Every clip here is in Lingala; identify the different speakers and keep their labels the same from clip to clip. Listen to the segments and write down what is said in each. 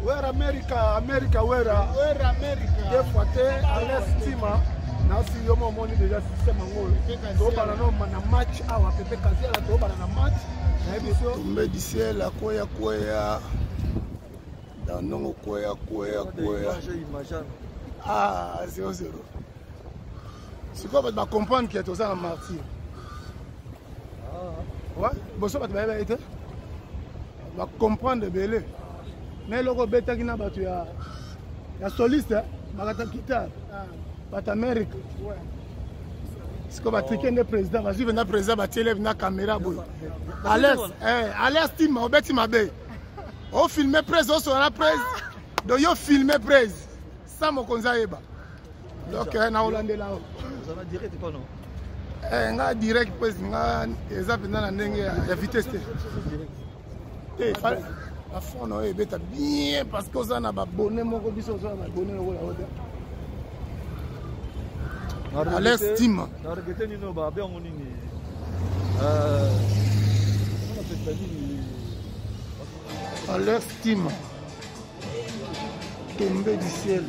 Speaker 1: Where America, where America. Des fois, à l'estime, nasi yomo moni déjà système angolo. To bana no mana match awa pepe kazi la to bana na match. Na biso tombé du ciel à koya. Dans non koya. Ah, 0-0. C'est quoi va comprendre qu'il y a tout ça en martyr. Ouais, bon ça va être. Va comprendre belé. Mais le robeta qui n'a pas tu a soliste, bagata guitare. Bat Amérique. Ouais. C'est comme triquer le président, vas-y venir président va télé venir caméra boy. À l'aise team au beti mabe. On filmer presse, on sera presse. Donc yo filmer presse. Ça mon konzaeba. Donc na Hollande là.
Speaker 2: Ça va direct pas non.
Speaker 1: Nga direct presse nga exemple na ndenge ya vitesse. La fond est bien parce que ça n'a pas bonné mon biso ça n'a bonné au la à l'estime.
Speaker 2: Na regretté ni no ba bien on ni.
Speaker 1: À l'estime. Tomber du ciel.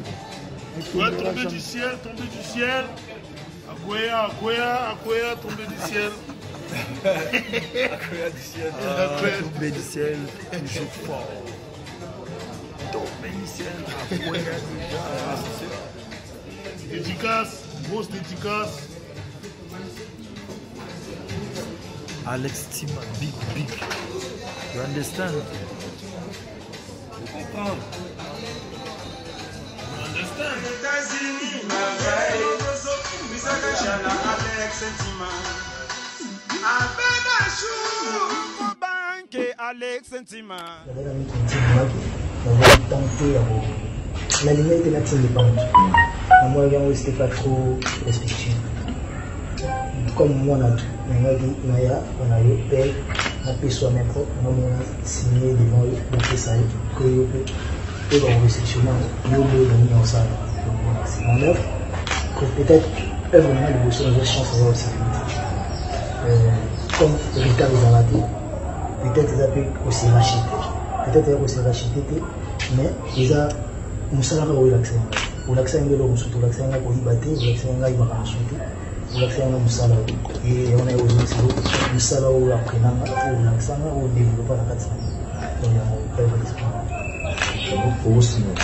Speaker 3: Ouais, tomber du ciel. Akoya, tomber du ciel.
Speaker 2: Tomber du ciel, toujours fort. Tomber du ciel,
Speaker 3: dédicace, grosse dédicace.
Speaker 2: Alex Team, big. You understand?
Speaker 3: Je comprends. You understand?
Speaker 4: États-Unis, ma veille, Alex Team. Alex Sentima.
Speaker 5: La limite est là, c'est le banc. Moi, c'était pas trop respectueux. Comme moi, on a dit, on a eu père, on a pu soi-même propre, on a signé devant eux, on a fait ça, que eux, eux, dans le réceptionnement, nous, mis en salle. C'est mon œuvre, que peut-être, œuvre, on a le besoin de chance d'avoir aussi comme Rita les a raté, peut-être ils ont aussi racheté. Peut-être ils ont aussi racheté, mais ils ont un salaire au l'accès. Au l'accès, ils ont un salaire, l'accès, ils ont un salaire, ils ont un salaire. Et on a aussi un salaire au l'accès, au développement de la classe. Donc il y a un peu d'espoir.
Speaker 2: Il faut aussi nous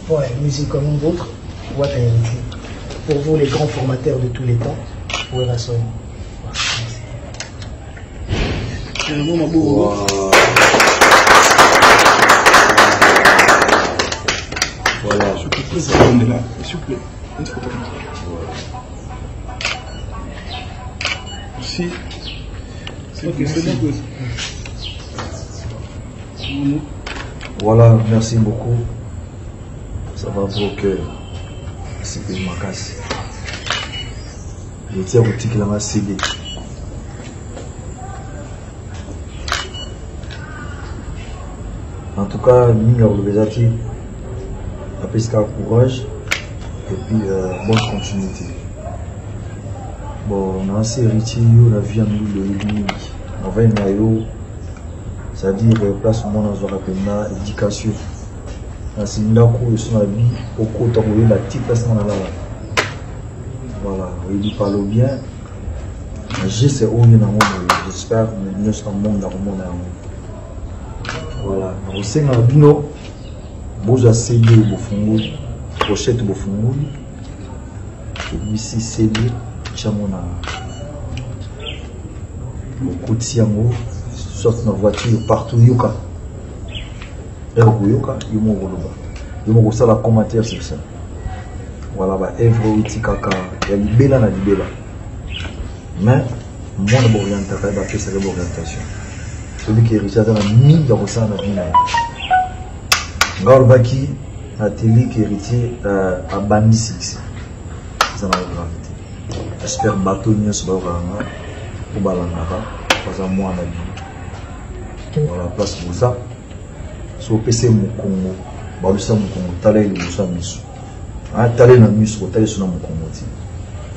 Speaker 5: Ouais, musique comme une autre, What I Am. Pour vous, les grands formateurs de tous les temps, où est la somme?
Speaker 2: Voilà.
Speaker 1: S'il vous plaît, s'il vous plaît. Merci.
Speaker 2: Voilà, merci beaucoup. Ça va pour que c'est une macasse. Je tiens au petit qui l'a CD. En tout cas, nous avons besoin courage et puis bonne continuité. Bon, on a assez héritier, on a vu un nous le on va y c'est-à-dire place au monde dans la éducation. C'est une cour de son avis au côté de la petite personne là. Voilà, il parle bien. J'espère que nous sommes dans le monde. Voilà, au sein de Bino, vous avez cédé au fond, pochette au fond, et ici cédé, chamona, au quotidien, sorte dans la voiture partout, yuka. Ergoyoka, il m'a relevé. Il m'a reçu la commentaire sur ça. Voilà, bah, Evro, Itikaka, il y a libéla na libéla. Mais, moi, je vais c'est l'orientation. Celui qui est riche, c'est la mine de reçu na vie. Galbaki, la télé qui est héritier à Bani 6. C'est la gravité. J'espère que bateau n'y a pas de balanara, parce que moi, on a dit. Voilà, place pour ça. Si vous PC mon Congo, bah le sang mon Congo, talé le sang misu. Ah talé na misu, talé sur mon Congo.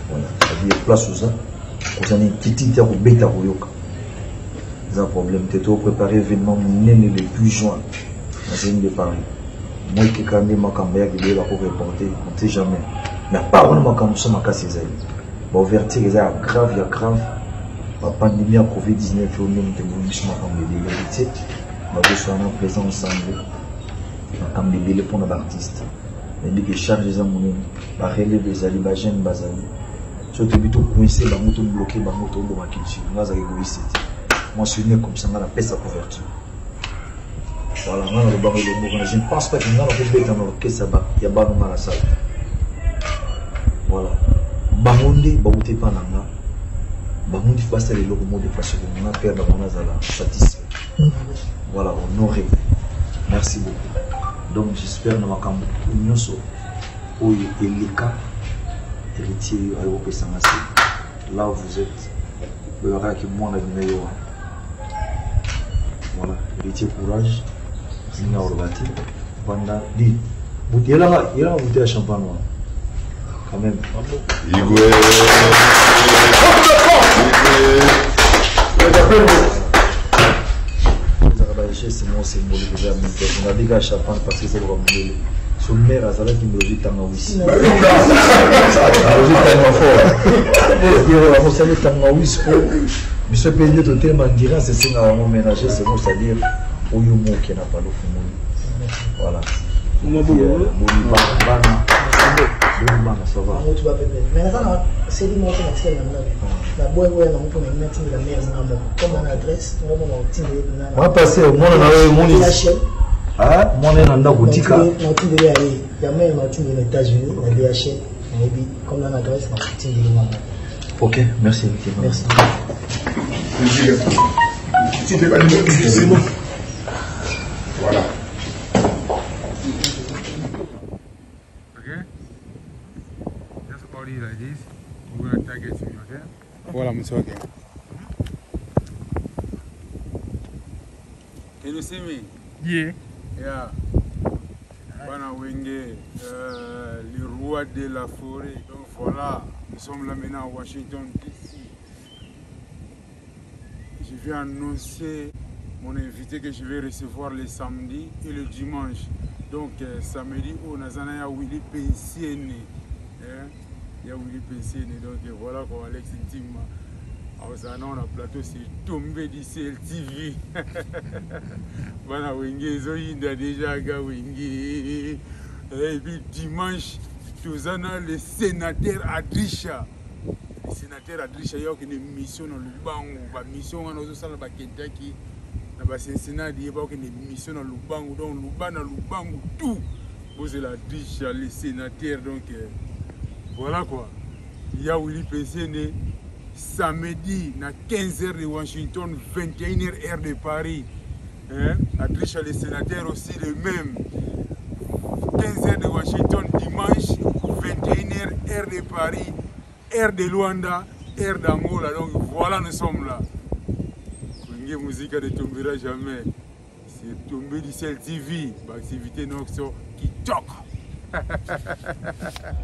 Speaker 2: Voilà, c'est-à-dire place pour ça. Vous avez une petite terre au bêta au yoka. C'est un problème. Tu es préparé événement né le 8 juin. Dans une de Paris. Moi qui quand même ma caméra qui doit reporter, on ne sait jamais. Mais pas vraiment quand nous sommes à casser ça. Bon vertir les a grave, il y a grave. La pandémie à Covid-19 au même de mouvement en vérité. Nous sommes présents ensemble en bébé pour nos artistes. Mais dès que charge les amours, par relève les alibagènes basali. Surtout plutôt coincé, la moto bloquée, la moto bloquée. Nous avons égoïste. Moi je suis né comme ça, on a la paix sa couverture. Voilà, on a le barreau de mots. Je ne pense pas qu'il y a un bête dans l'orchestre, il y a pas de mal à ça. Voilà. Bangonde, Baouté Pananga. Bangondi passe les locaux de façon qu'on a perdu dans la satisfait. Voilà, honoré. Merci beaucoup. Donc j'espère que nous avons un peu de l'Éka, héritier à Europe Sangassi. Là où vous êtes, le rat qui moi la meilleure. Voilà, héritier courage. Zina Orbati. Pendant dit, il y a un bouteille à champagne. Quand même. C'est mon symbole que j'ai mis. On a dit qu'à champagne parce que c'est le ramener. Son mère a salé qui me dit tant aussi. On salé tant aussi pour. Monsieur Pédier de tellement dire c'est signe à mon ménager, c'est bon, c'est-à-dire au yumo qui n'a pas le fumoni. Voilà. Ça va.
Speaker 5: Mais là, c'est lui moi qui m'a tiré la boîte où elle m'a mis la mettre la mère comme mon adresse,
Speaker 2: on va passer au monde dans mon DHL. Ah, mon est dans boutique.
Speaker 5: Il y a même aux États-Unis, la DHL, comme mon adresse,
Speaker 2: ok, merci.
Speaker 5: Merci.
Speaker 3: Voilà.
Speaker 4: Like this, we're gonna target you, okay? Voilà, monsieur, okay. Can you see me? Yeah. Yeah. Bana Wenge, le roi de la forêt. Donc voilà, nous sommes là maintenant à Washington DC. Je vais annoncer mon invité que je vais recevoir le samedi et le dimanche. Donc samedi, on a Zanaya Willy Pensiene. Il y a Willy Pensiene, donc voilà quoi, Alex Intima. Alors ça, on a plateau, c'est tombé d'ici LTV. Voilà, Wenge, Zoïda déjà, Wenge. Et puis dimanche, nous avons le sénateur Adrisha. Le sénateur Adrisha, il y a une mission dans le Lubango. La mission, on a aussi la Kentucky. Dans le Cincinnati, il y a une mission dans le Lubango. Donc, Lubango, tout. C'est l'Adrisha, le sénateur. Donc, voilà quoi. Il y a Willy Pensiene samedi à 15h de Washington, 21h heure de Paris. Adrisha le sénateur aussi le même. 15h de Washington dimanche, 21h heure de Paris, heure de Luanda, heure d'Angola. Donc voilà, nous sommes là. La musique ne tombera jamais. C'est tombé du ciel TV. L'activité Noxo qui toque.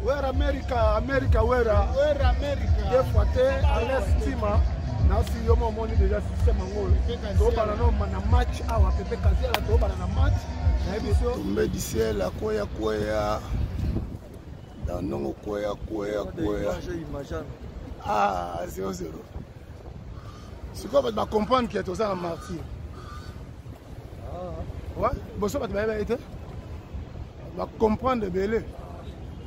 Speaker 1: Where America, where America. Des fois, à l'estima, na si yomo moni déjà système angolo. To bana no mana match awa pepe kazela to bana na match. Na ebiso tombe du ciel a koya. Dans non koya. Ah, 0-0. C'est quoi va comprendre qu'il est aux en martyr. Ouais, bon ça va te été. Va comprendre belé.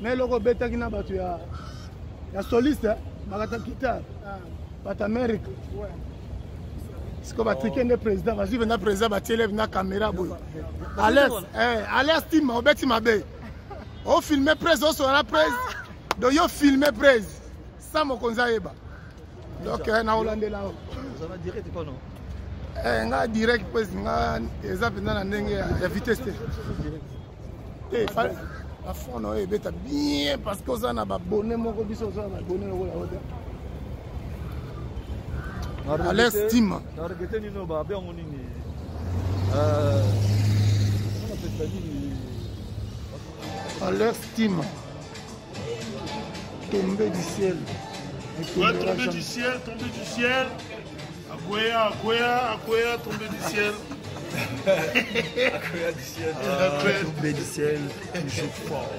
Speaker 1: Mais le robeta qui n'a pas tu as soliste, magata guitare. But America. Ce que va triquer le président, vas-y, venir président, va tirer la caméra. Allez, Steam, on bête ma baie. On filme presse, on sera presse. Donc, on filme presse. Ça, mon conseil. Donc, on a Hollandais là.
Speaker 6: Ça va direct, quoi, non?
Speaker 1: On a direct, parce que les gens ont vitesse. La fond est bien parce que ça n'a pas bonnet, mon cobiso, ça n'a pas bonnet. À l'estime. À l'estime. Tomber du ciel.
Speaker 3: Ouais, tomber du ciel, tomber du ciel. Akoya, tomber du ciel.
Speaker 6: Akoya du ciel. Tomber du ciel. Toujours fort.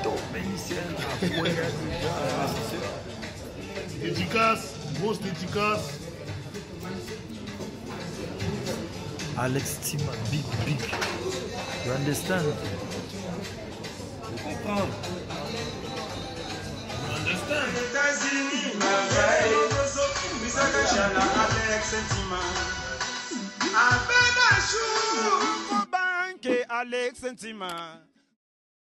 Speaker 6: Tomber du ciel. Akoya du ciel.
Speaker 3: Dédicace, grosse dédicace.
Speaker 6: Alex Tima, big. You understand?
Speaker 3: Je comprends. You understand?
Speaker 7: États-Unis, merveille. Misakachala, Alex Tima. Abedachou. Banque, Alex Tima.